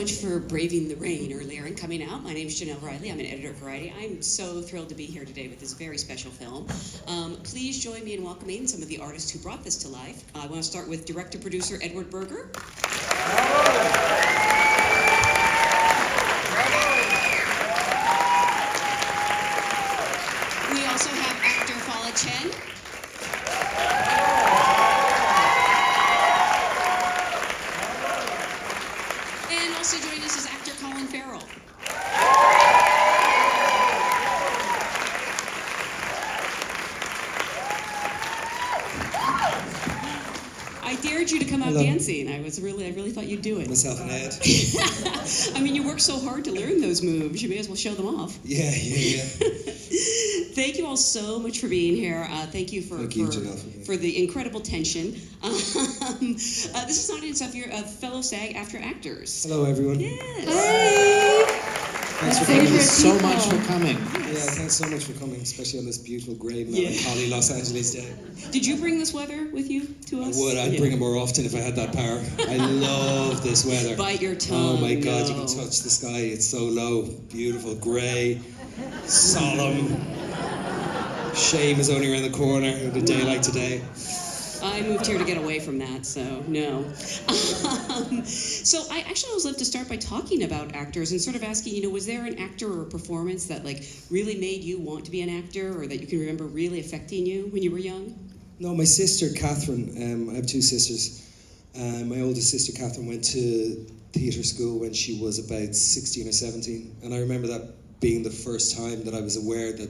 Much for braving the rain earlier and coming out. My name is Janelle Riley. I'm an editor at Variety. I'm so thrilled to be here today with this very special film. Please join me in welcoming some of the artists who brought this to life. I want to start with director-producer Edward Berger. We also have actor Fala Chen. And also joining us is actor Colin Farrell. I dared you to come out dancing. I really thought you'd do it. Myself and Ed. I mean, you worked so hard to learn those moves. You may as well show them off. Yeah. Thank you all so much for being here. Thank you for the incredible tension. This is an audience of your fellow SAG-AFTRA actors. Hello, everyone. Yes. Hi. Thanks so much for coming. Yeah, thanks so much for coming, especially on this beautiful, grey, melancholy Los Angeles day. Did you bring this weather with you to us? I would. I'd bring it more often if I had that power. I love this weather. Bite your tongue. Oh my God, no. You can touch the sky. It's so low, beautiful, grey, solemn. Shame is only around the corner with a day like today. I moved here to get away from that, so no. So I actually always love to start by talking about actors and sort of asking, was there an actor or a performance that really made you want to be an actor, or that you can remember really affecting you when you were young? No, my sister Catherine, I have two sisters. My oldest sister Catherine went to theatre school when she was about 16 or 17, and I remember that being the first time that I was aware that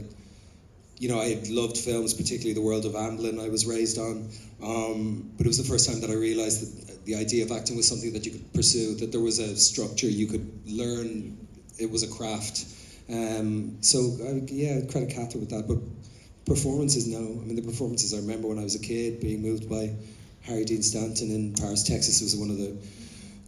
I had loved films, particularly the world of Amblin I was raised on, but it was the first time that I realised that the idea of acting was something that you could pursue, that there was a structure you could learn, it was a craft. Credit Catherine with that, but performances, no. I mean, the performances I remember when I was a kid, being moved by Harry Dean Stanton in Paris, Texas was one of the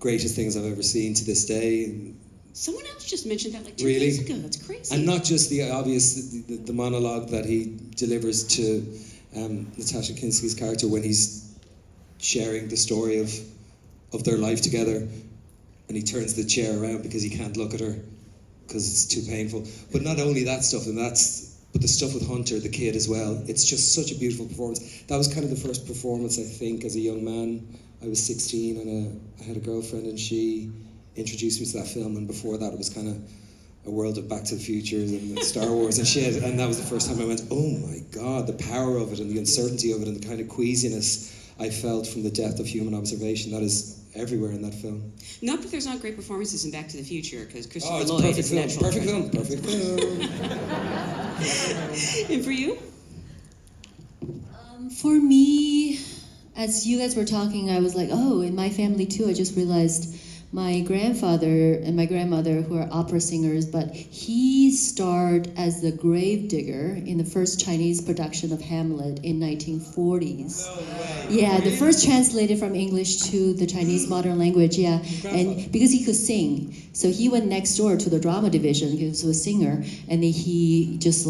greatest things I've ever seen to this day. Someone else just mentioned that 2 days ago. That's crazy. And not just the obvious, the monologue that he delivers to Natasha Kinski's character when he's sharing the story of their life together, and he turns the chair around because he can't look at her because it's too painful. But not only that stuff, but the stuff with Hunter, the kid as well. It's just such a beautiful performance. That was kind of the first performance, I think, as a young man. I was 16 and I had a girlfriend, and she introduced me to that film, and before that it was kind of a world of Back to the Future and Star Wars and shit, and that was the first time I went, oh my God, the power of it and the uncertainty of it and the kind of queasiness I felt from the depth of human observation that is everywhere in that film. Not that there's not great performances in Back to the Future, because Christopher it's Lloyd is natural. Perfect film. And for you? For me, as you guys were talking, I was like, in my family too, I just realized my grandfather and my grandmother, who are opera singers, but he starred as the grave digger in the first Chinese production of Hamlet in 1940s. No way. Yeah, the first translated from English to the Chinese modern language, yeah. And because he could sing, so he went next door to the drama division because he was a singer, and then he just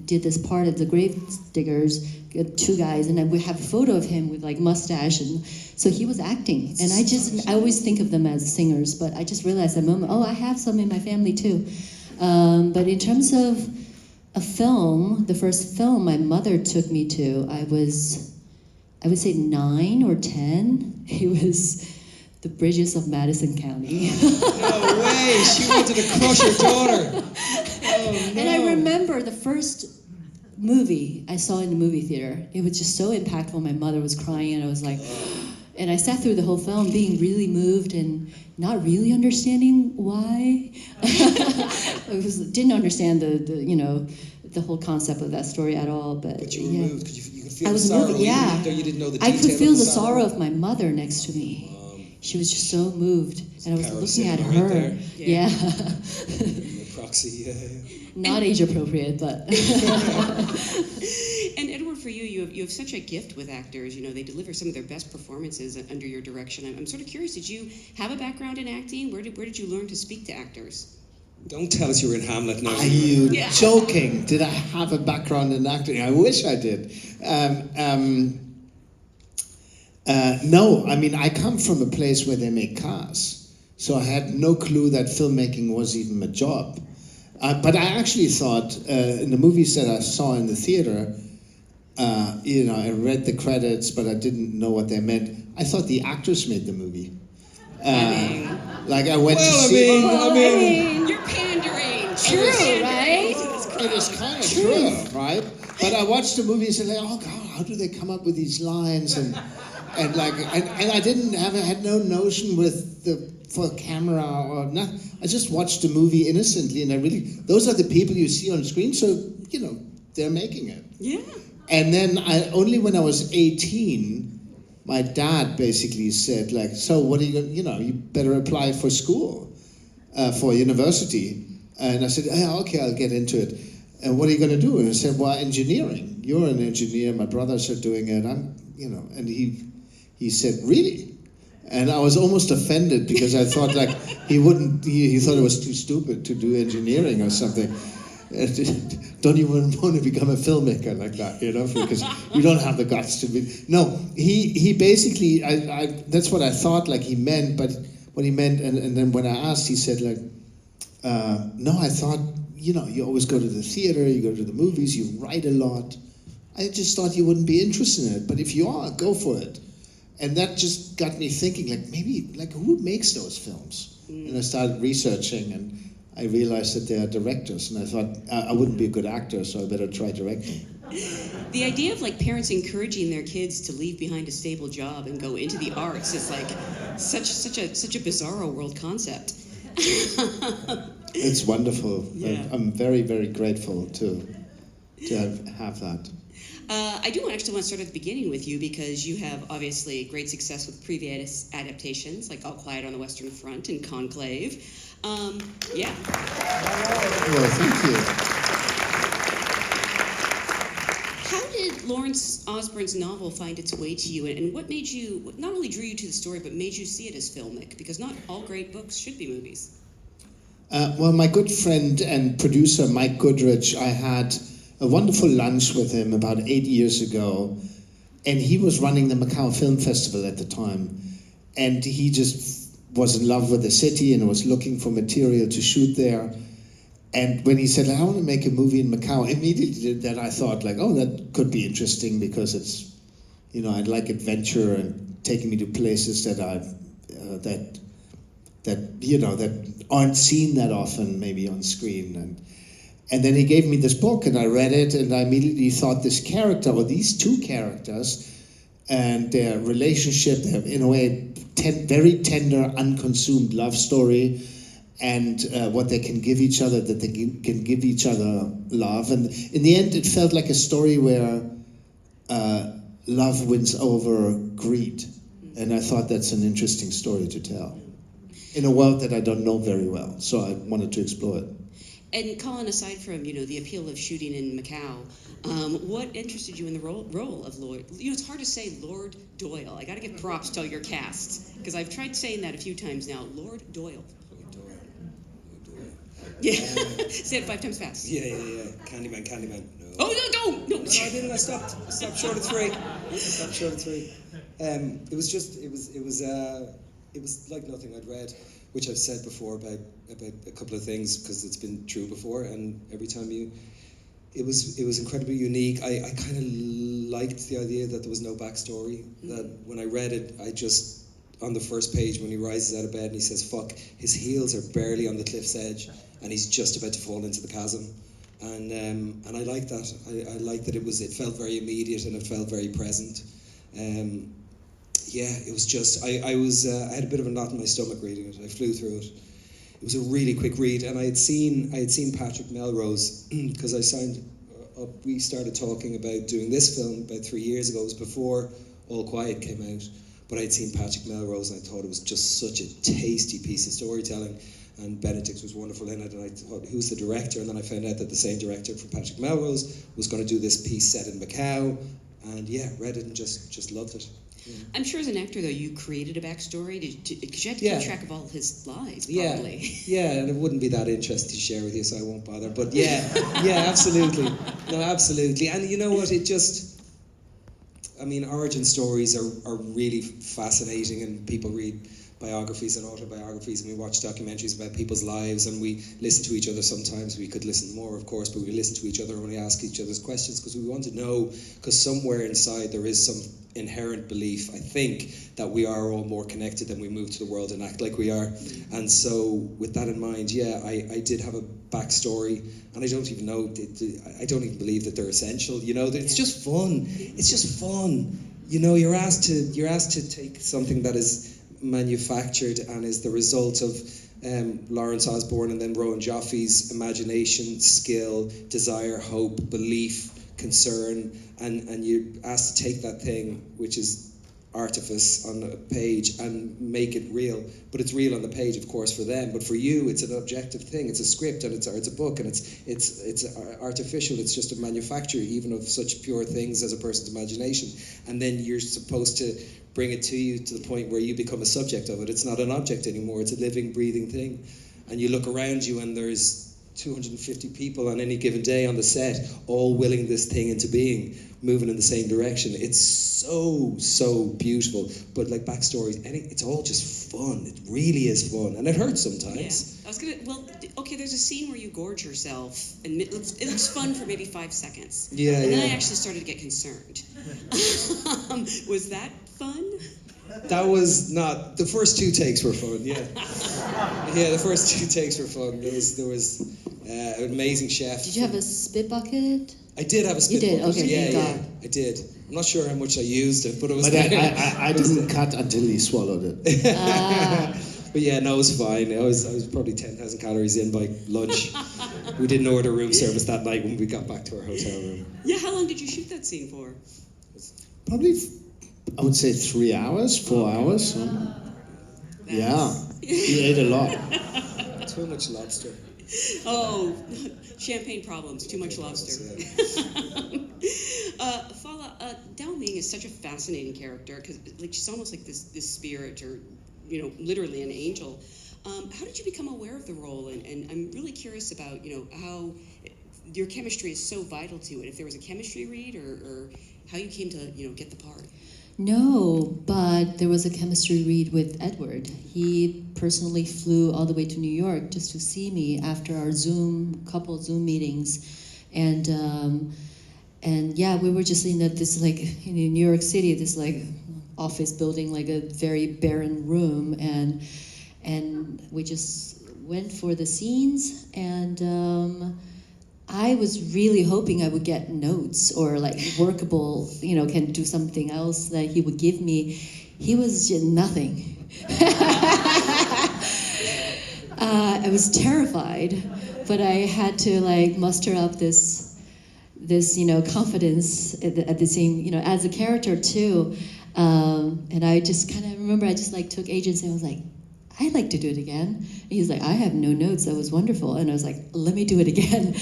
did this part of the grave diggers, two guys, and then we have a photo of him with mustache, and so he was acting. And I always think of them as singers, but I just realized that moment, I have some in my family too. But in terms of a film, the first film my mother took me to, I would say 9 or 10. It was The Bridges of Madison County. No way, she wanted to crush her daughter. Oh, no. And I remember the first movie I saw in the movie theater. It was just so impactful. My mother was crying, and I was like, and I sat through the whole film being really moved and not really understanding why. Didn't understand the whole concept of that story at all. But you were moved because you could feel I the was sorrow. moved, yeah. You didn't know the I detail could feel of the sorrow of my mother next to me. She was just so moved, and I was looking at her. Right there. Yeah. The proxy, yeah. Not age appropriate, but. And Edward, for you have such a gift with actors. They deliver some of their best performances under your direction. I'm sort of curious. Did you have a background in acting? Where did you learn to speak to actors? Don't tell us you were in Hamlet now. Are you joking? Did I have a background in acting? I wish I did. No, I mean, I come from a place where they make cars. So I had no clue that filmmaking was even a job. But I actually thought, in the movies that I saw in the theater, I read the credits, but I didn't know what they meant. I thought the actors made the movie. Like I went to see. I mean, You're pandering. true, right? It is kind of true, right? But I watched the movies and like, oh God, how do they come up with these lines and I had no notion for camera or nothing. I just watched the movie innocently, and those are the people you see on screen. So they're making it. Yeah. And then only when I was 18, my dad basically said like, so what are you going? You better apply for school, for university. And I said, okay, I'll get into it. And what are you going to do? And I said, well, engineering. You're an engineer. My brothers are doing it. And he said, really? And I was almost offended because I thought like he thought it was too stupid to do engineering or something. Don't even want to become a filmmaker like that, because you don't have the guts to be. No, he basically, that's what I thought like he meant, but what he meant, and then when I asked, he said like, no, I thought, you always go to the theater, you go to the movies, you write a lot. I just thought you wouldn't be interested in it, but if you are, go for it. And that just got me thinking, like, maybe, like, who makes those films? And I started researching, and I realized that they are directors, and I thought I wouldn't be a good actor, so I better try directing. The idea of like parents encouraging their kids to leave behind a stable job and go into the arts is like such a bizarro world concept. It's wonderful. Yeah. I'm very, very grateful to have that. I do actually want to start at the beginning with you because you have obviously great success with previous adaptations like All Quiet on the Western Front and Conclave. Yeah. Well, thank you. How did Lawrence Osborne's novel find its way to you, and what not only drew you to the story, but made you see it as filmic? Because not all great books should be movies. Well, my good friend and producer Mike Goodrich, I had a wonderful lunch with him about 8 years ago, and he was running the Macau Film Festival at the time, and he just was in love with the city and was looking for material to shoot there. And when he said, I want to make a movie in Macau, immediately that I thought like, oh, that could be interesting because it's, I'd like adventure and taking me to places that that aren't seen that often maybe on screen. And then he gave me this book and I read it and I immediately thought this character or these two characters and their relationship, they have in a way very tender, unconsumed love story and what they can give each other, that they can give each other love. And in the end, it felt like a story where love wins over greed. And I thought that's an interesting story to tell in a world that I don't know very well. So I wanted to explore it. And Colin, aside from the appeal of shooting in Macau, what interested you in the role of Lord? It's hard to say Lord Doyle. I got to give props to your cast because I've tried saying that a few times now. Lord Doyle. Yeah, say it 5 times fast. Yeah. Candyman. No. Oh no! No, I didn't. I stopped short of 3. It was like nothing I'd read, which I've said before about a couple of things because it's been true before, and every time it was incredibly unique. I kind of liked the idea that there was no backstory. That when I read it, I just on the first page when he rises out of bed and he says "fuck," his heels are barely on the cliff's edge, and he's just about to fall into the chasm. And I like that. I like that it felt very immediate and it felt very present. Yeah, it was just I had a bit of a knot in my stomach reading it. I flew through it. It was a really quick read, and I had seen Patrick Melrose because I signed up. We started talking about doing this film about 3 years ago. It was before All Quiet came out, but I'd seen Patrick Melrose, and I thought it was just such a tasty piece of storytelling. And Benedict was wonderful in it, and I thought, who's the director? And then I found out that the same director for Patrick Melrose was going to do this piece set in Macau, and yeah, read it and just loved it. Yeah. I'm sure as an actor, though, you created a backstory because you had to keep track of all of his lives, probably. Yeah, and it wouldn't be that interesting to share with you, so I won't bother. But yeah, absolutely. No, absolutely. And you know what? origin stories are really fascinating, and people read biographies and autobiographies, and we watch documentaries about people's lives, and we listen to each other sometimes. We could listen more, of course, but we listen to each other and we ask each other's questions because we want to know, because somewhere inside there is some inherent belief, I think, that we are all more connected than we move to the world and act like we are. And so with that in mind, yeah, I did have a backstory, and I don't even know, I don't even believe that they're essential, you know, it's just fun. It's just fun. You know, you're asked to take something that is manufactured and is the result of Lawrence Osborne and then Rowan Joffe's imagination, skill, desire, hope, belief, concern, and you're asked to take that thing, which is artifice on a page, and make it real. But it's real on the page, of course, for them. But for you, it's an objective thing. It's a script, and it's a book, and it's artificial. It's just a manufacture, even of such pure things as a person's imagination. And then you're supposed to bring it to you to the point where you become a subject of it. It's not an object anymore. It's a living, breathing thing. And you look around you, and there's 250 people on any given day on the set, all willing this thing into being, moving in the same direction. It's so beautiful. But like backstories, it's all just fun. It really is fun, and it hurts sometimes. Yeah, I was gonna. Well, okay. There's a scene where you gorge yourself, and it looks fun for maybe 5 seconds. Yeah, and then yeah. I actually started to get concerned. Was that fun? That was not. The first 2 takes were fun. Yeah, yeah. The first 2 takes were fun. There was an amazing chef. Did you have a spit bucket? I did have a spit You did? bucket. Okay, Yeah, thank yeah. I did. I'm not sure how much I used it, but it was. But I didn't cut until he swallowed it. But yeah, no, it was fine. I was probably 10,000 calories in by lunch. We didn't order room service that night when we got back to our hotel room. Yeah. How long did you shoot that scene for? Probably, I would say 3 hours, 4 hours. Huh? Yeah, he ate a lot. Too much lobster. Oh, champagne problems. Too much lobster. Fala, Dao Ming is such a fascinating character because, like, she's almost like this spirit, or literally an angel. How did you become aware of the role? And I'm really curious about how your chemistry is so vital to it. If there was a chemistry read, or how you came to get the part. No, but there was a chemistry read with Edward. He personally flew all the way to New York just to see me after our couple Zoom meetings, and yeah, we were just in this in New York City, this office building, like a very barren room, and we just went for the scenes, and I was really hoping I would get notes or workable, can do something else that he would give me. He was just nothing. I was terrified, but I had to muster up this confidence at the same, as a character too. And I just kind of remember I just took agency. I was like, I'd like to do it again. And he's like, I have no notes. That was wonderful. And I was like, let me do it again.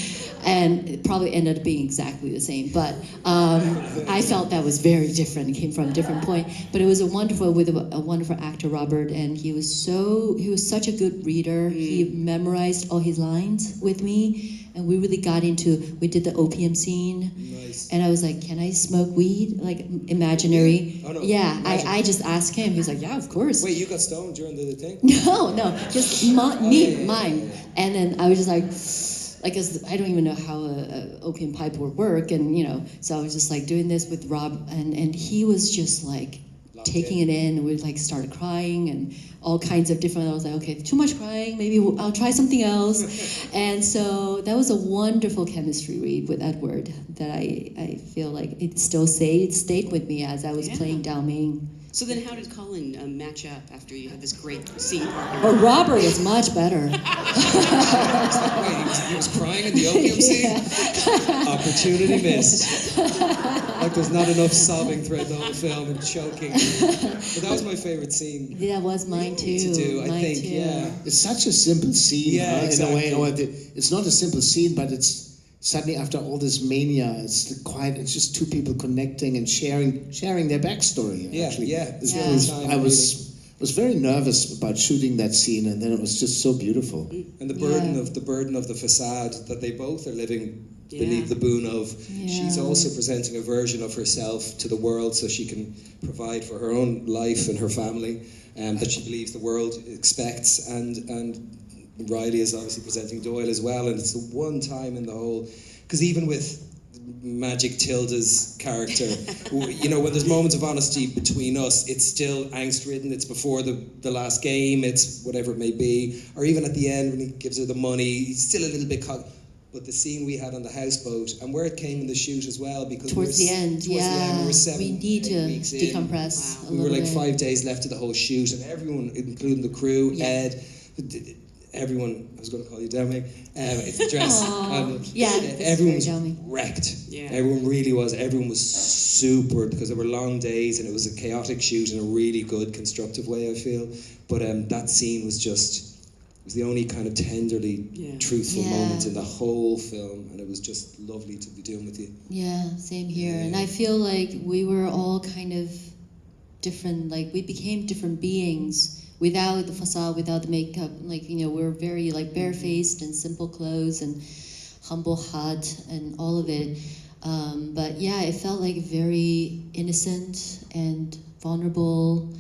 And it probably ended up being exactly the same. But I felt that was very different. It came from a different point. But it was with a wonderful actor, Robert. And he was such a good reader. He memorized all his lines with me. And we really we did the opium scene. Nice. And I was like, can I smoke weed? Imaginary. Oh, no. Yeah, I just asked him. He's like, yeah, of course. Wait, you got stoned during the thing? No, just mine. And then I was just because I don't even know how a opium pipe would work, and so I was just doing this with Rob, and he was just taking it in, and we started crying and all kinds of different. I was like, okay, too much crying. Maybe I'll try something else. And so that was a wonderful chemistry read with Edward that I feel like it still stayed with me as I was playing Dao Ming. So then how did Colin match up after you had this great scene partner? Oh, Robert is much better. Wait, he was crying in the opium scene? Opportunity missed. There's not enough sobbing throughout the whole film and choking. But that was my favorite scene. That was mine too. To do, I think, too. yeah. It's such a simple scene, Yeah, exactly. in a way. It's not a simple scene, but it's suddenly after all this mania, it's just 2 people connecting and sharing their backstory. Yeah, actually. yeah. I was very nervous about shooting that scene, and then it was just so beautiful. And the burden of the facade that they both are living beneath the boon of. Yeah. She's also presenting a version of herself to the world so she can provide for her own life and her family. that she believes the world expects, and Riley is obviously presenting Doyle as well, and it's the one time in the whole, because even with Magic Tilda's character, you know, when there's moments of honesty between us, it's still angst-ridden, it's before the last game, it's whatever it may be, or even at the end when he gives her the money, he's still a little bit but the scene we had on the houseboat, and where it came in the shoot as well, because Towards the end, we were we need to 8 weeks in. decompress a We were little like bit. 5 days left of the whole shoot, and everyone, including the crew, Yeah. Ed, everyone, I was going to call you Demi, it's the dress. Aw. Yeah, this is everyone was very Demi. wrecked. Yeah. Everyone really was. Everyone was super, because there were long days, and it was a chaotic shoot in a really good, constructive way, I feel. But that scene was the only kind of tenderly truthful Yeah. moment in the whole film, and it was just lovely to be doing with you. Yeah, same here. Yeah. And I feel like we were all kind of different, like we became different beings without the facade, without the makeup. Like, you know, we're very like barefaced and simple clothes and humble heart and all of it. But yeah, it felt like very innocent and vulnerable.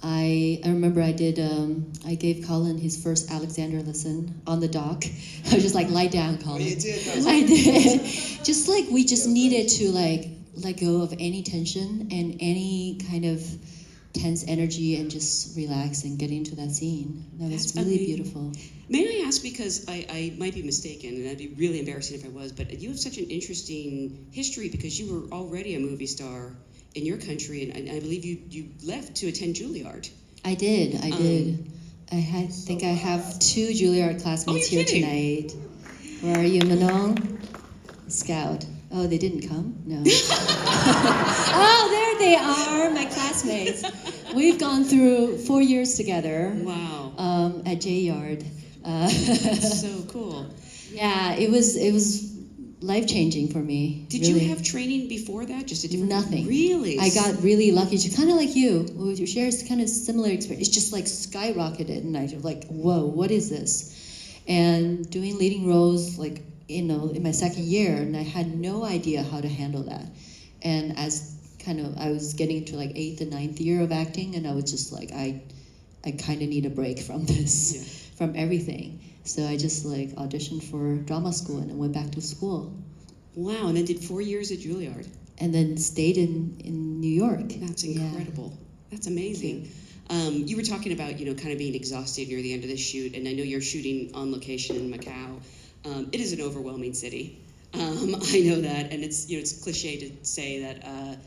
I remember I gave Colin his first Alexander lesson on the dock. I was just like, lie down, Colin. Oh, you did? That was I did. Just like we just needed to like let go of any tension and any kind of tense energy and just relax and get into that scene. That was That's really amazing. beautiful. May I ask, because I might be mistaken, and that'd be really embarrassing if I was, but you have such an interesting history because you were already a movie star in your country, and I believe you left to attend Juilliard. I did. I think I have 2 Juilliard classmates you're here kidding. tonight. Where are you, Manon? Scout. Oh, they didn't come? No. Oh, there they are, my classmates. We've gone through 4 years together Wow. at Juilliard. That's so cool. Yeah, it was life-changing for me. Did really. you have training before that? Just a different... Nothing. Really? I got really lucky. Kind of like you. You share kind of similar experience. It's just like skyrocketed, and I was like, whoa, what is this? And doing leading roles, like, you know, in my second year, and I had no idea how to handle that. And as I was getting into like 8th and 9th year of acting, and I was just like, I kind of need a break from this, from everything. So I just like auditioned for drama school and then went back to school. Wow, and then did 4 years at Juilliard. And then stayed in New York. That's Yeah. incredible. That's amazing. You were talking about, you know, kind of being exhausted near the end of the shoot, and I know you're shooting on location in Macau. It is an overwhelming city. I know that, and it's, you know, it's cliche to say that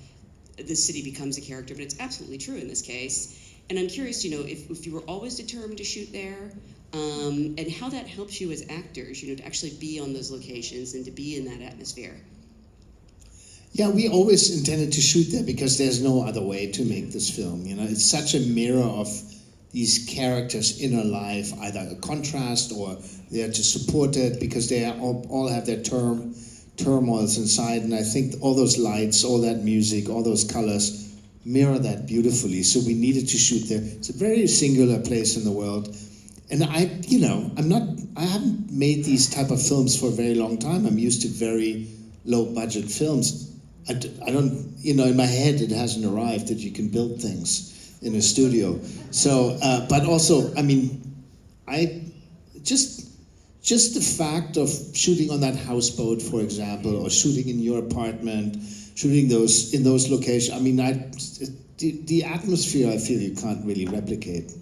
the city becomes a character, but it's absolutely true in this case. And I'm curious, you know, if you were always determined to shoot there, and how that helps you as actors, you know, to actually be on those locations and to be in that atmosphere. Yeah, we always intended to shoot there because there's no other way to make this film. You know, it's such a mirror of these characters' inner life, either a contrast or they are just supported because they are all have their turmoils inside. And I think all those lights, all that music, all those colors mirror that beautifully. So we needed to shoot there. It's a very singular place in the world. And I haven't made these type of films for a very long time. I'm used to very low budget films. I don't, you know, in my head it hasn't arrived that you can build things in a studio. So, but also, I mean, just the fact of shooting on that houseboat, for example, or shooting in your apartment, shooting in those locations. I mean, the atmosphere I feel you can't really replicate.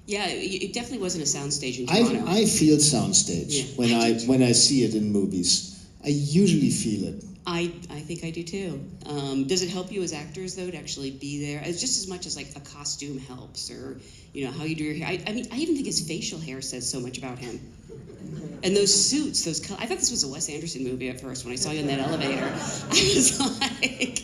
Yeah, it definitely wasn't a soundstage in Toronto. I feel soundstage when I see it in movies. I usually feel it. I think I do too. Does it help you as actors though to actually be there? It's just as much as like a costume helps, or you know how you do your hair. I mean, I even think his facial hair says so much about him. And those suits, I thought this was a Wes Anderson movie at first when I saw you in that elevator. I was like,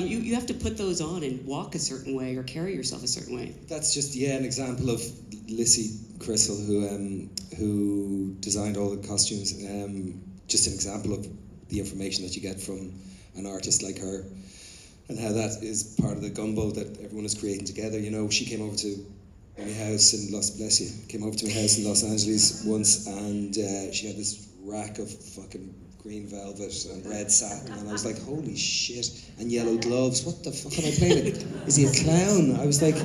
you have to put those on and walk a certain way or carry yourself a certain way. That's just an example of Lissy Crystal, who designed all the costumes. Just an example of the information that you get from an artist like her, and how that is part of the gumbo that everyone is creating together. You know, she came over to my house in came over to my house in Los Angeles once, and she had this rack of fucking green velvet and red satin, and I was like, holy shit, and yellow gloves. What the fuck am I playing? Is he a clown? I was like,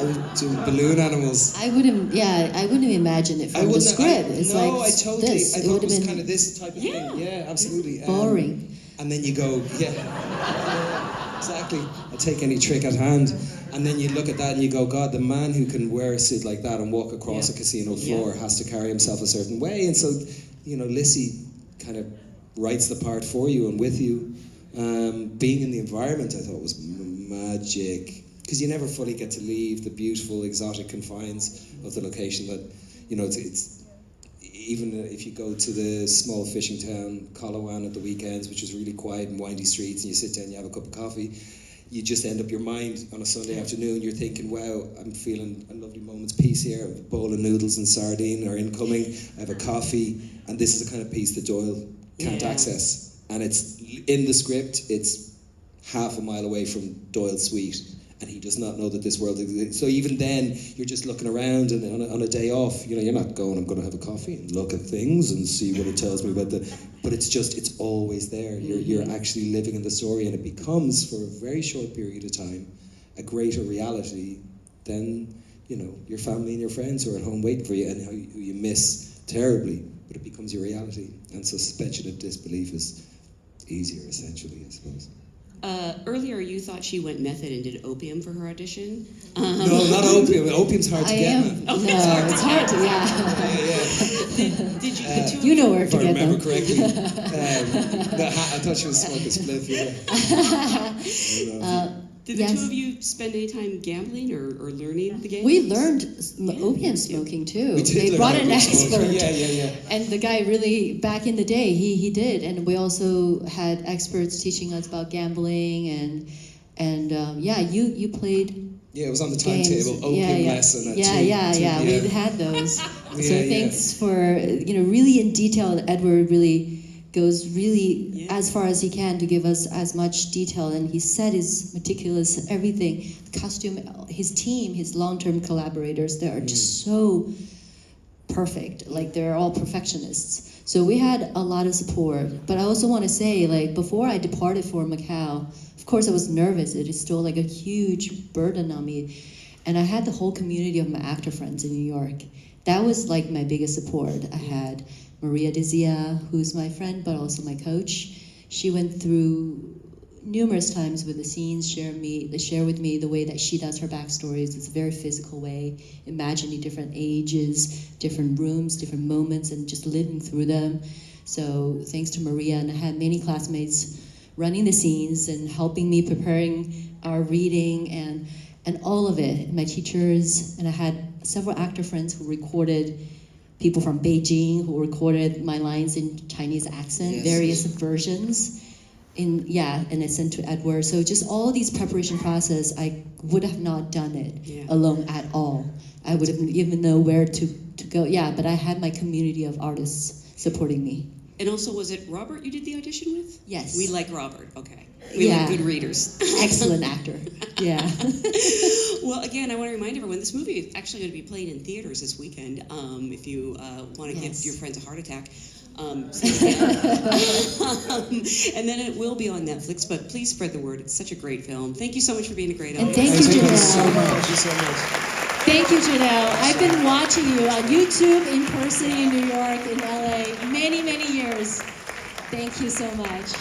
I was doing balloon animals. I wouldn't imagine it from the script. It's no, like I totally. this. I It thought would it was have kind of been this type of thing. Yeah, absolutely. boring. And then you go, yeah, exactly. I'll take any trick at hand. And then you look at that and you go, God, the man who can wear a suit like that and walk across a casino floor has to carry himself a certain way. And so, you know, Lissy kind of writes the part for you and with you. Being in the environment, I thought was magic. Because you never fully get to leave the beautiful, exotic confines of the location that, you know, it's even if you go to the small fishing town, Colowan at the weekends, which is really quiet and windy streets, and you sit down and you have a cup of coffee, you just end up your mind on a Sunday afternoon, you're thinking, wow, I'm feeling a lovely moment's peace here. I have a bowl of noodles and sardine are incoming, I have a coffee, and this is the kind of peace that Doyle can't access. And it's in the script, it's half a mile away from Doyle's suite, and he does not know that this world exists. So even then, you're just looking around, and on a day off, you know, you're not going, I'm going to have a coffee and look at things and see what it tells me about but it's always there. You're actually living in the story, and it becomes, for a very short period of time, a greater reality than, you know, your family and your friends who are at home waiting for you and who you miss terribly, but it becomes your reality. And so suspension of disbelief is easier, essentially, I suppose. Earlier, you thought she went method and did opium for her audition. No, not opium. Opium's hard to get, man. No, it's hard to, Did you? The two You know where If to I get remember them. correctly. I thought she was smoking a spliff, Did the two of you spend any time gambling or learning the game? We learned opium smoking too. We did They learn brought an opium smoking. expert. Yeah. And the guy really, back in the day, he did. And we also had experts teaching us about gambling and you played. Yeah, it was on the games. timetable. Opium lesson at 2 Yeah. We had those. So thanks for really in detail. Edward really goes as far as he can to give us as much detail, and his set is meticulous. Everything, the costume, his team, his long-term collaborators, they are just so perfect. Like they're all perfectionists. So we had a lot of support. But I also want to say, like before I departed for Macau, of course I was nervous. It is still like a huge burden on me, and I had the whole community of my actor friends in New York. That was like my biggest support. I had Maria Dizia, who's my friend, but also my coach. She went through numerous times with the scenes, share with me the way that she does her backstories. It's a very physical way, imagining different ages, different rooms, different moments, and just living through them. So thanks to Maria, and I had many classmates running the scenes and helping me preparing our reading and all of it. My teachers, and I had several actor friends who recorded, people from Beijing who recorded my lines in Chinese accent, various versions, and I sent to Edward. So just all these preparation process, I would have not done it alone at all. I would have even know where to go. Yeah, but I had my community of artists supporting me. And also, was it Robert you did the audition with? Yes. We like Robert. Okay. We like good readers. Excellent actor. Yeah. Well, again, I want to remind everyone, this movie is actually going to be playing in theaters this weekend. If you want to give your friends a heart attack. And then it will be on Netflix, but please spread the word. It's such a great film. Thank you so much for being a great And audience. thank you, Thank you Janelle. so much. Thank you so much. Thank you, Janelle. I've been watching you on YouTube, in person in New York, in LA, many, many years. Thank you so much.